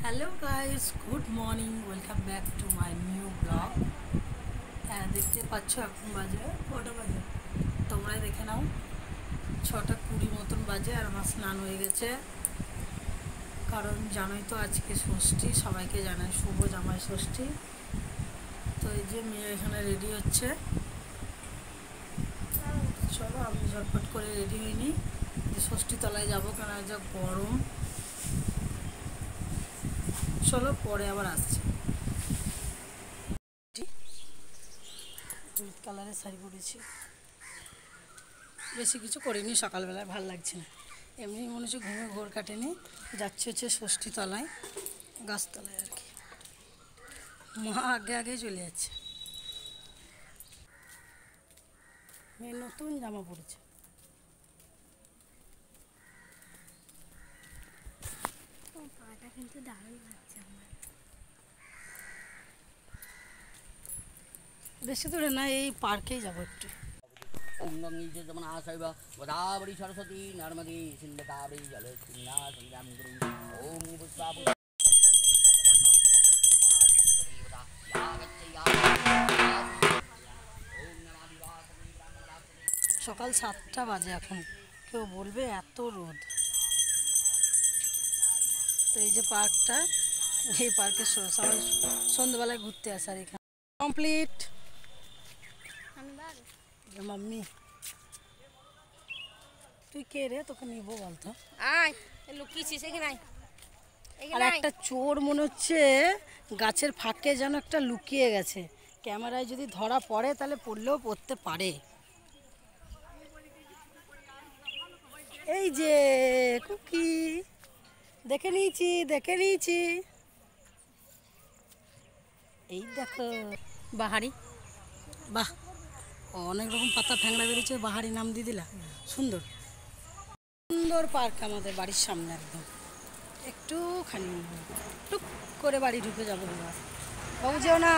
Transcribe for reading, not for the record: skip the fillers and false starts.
Hello guys, good morning, welcome back to my new blog. হ্যাঁ, দেখতে পাচ্ছ এখন বাজে কটা বাজে তোমরাই দেখে নাও। 6:20 মতন বাজে আর আমার স্নান হয়ে গেছে। কারণ জানোই তো আজকে ষষ্ঠী, সবাইকে জানাই শুভ জামাই ষষ্ঠী। তো এই যে মেয়ে এখানে রেডি হচ্ছে। চলো আমি ঝটপট করে রেডি হইনি, যে ষষ্ঠী তলায় যাবো, কেন যা গরম। চলো পরে আবার আসছি। হলুদ কালারের শাড়ি পরেছি, বেশি কিছু করিনি, সকালবেলায় ভাল লাগছে না, এমনি মনে হচ্ছে ঘুমে ঘোর কাটেনি। যাচ্ছে হচ্ছে ষষ্ঠী তলায়, গাছতলায় আর কি। মা আগে আগে চলে যাচ্ছে। মেয়ে নতুন জামা পড়েছে। পাটা কিন্তু দারুণ লাগছে আমার। বেশি দূরে না, এই পার্কেই যাবো একটু। ओम गंगे च जमुना सैव गोदावरी सरस्वती नर्मदे सिंधु कावेरी जलेस्मिन् सन्निधानं कुरु। ओम पुष्पा সকাল 7টা বাজে এখন, কেউ বলবে এত রোদ। তো এই যে পার্কটা, এই পার্কে সবাই সন্ধ্যাবেলায় ঘুরতে আসে। আর এখানে কমপ্লিট। মাম্মি তুই কে রে, তোকে নিবো বলতো। আয় লুকিয়েছিস এখানে। আর একটা চোর মনে হচ্ছে গাছের ফাঁকে যেন একটা লুকিয়ে গেছে। ক্যামেরায় যদি ধরা পড়ে তাহলে পড়লেও পড়তে পারে। এই যে কুকি, দেখে নিয়েছি দেখে নিয়েছি। এই দেখো বাহারি, বাহ, অনেক রকম পাতা ফ্যাংড়া বেরিয়েছে, বাহারি নাম দিয়ে দিলা। সুন্দর সুন্দর পার্ক আমাদের বাড়ির সামনে একদম। একটুখানি টুক করে বাড়ি ঢুকে যাবো। বাবু যেও না।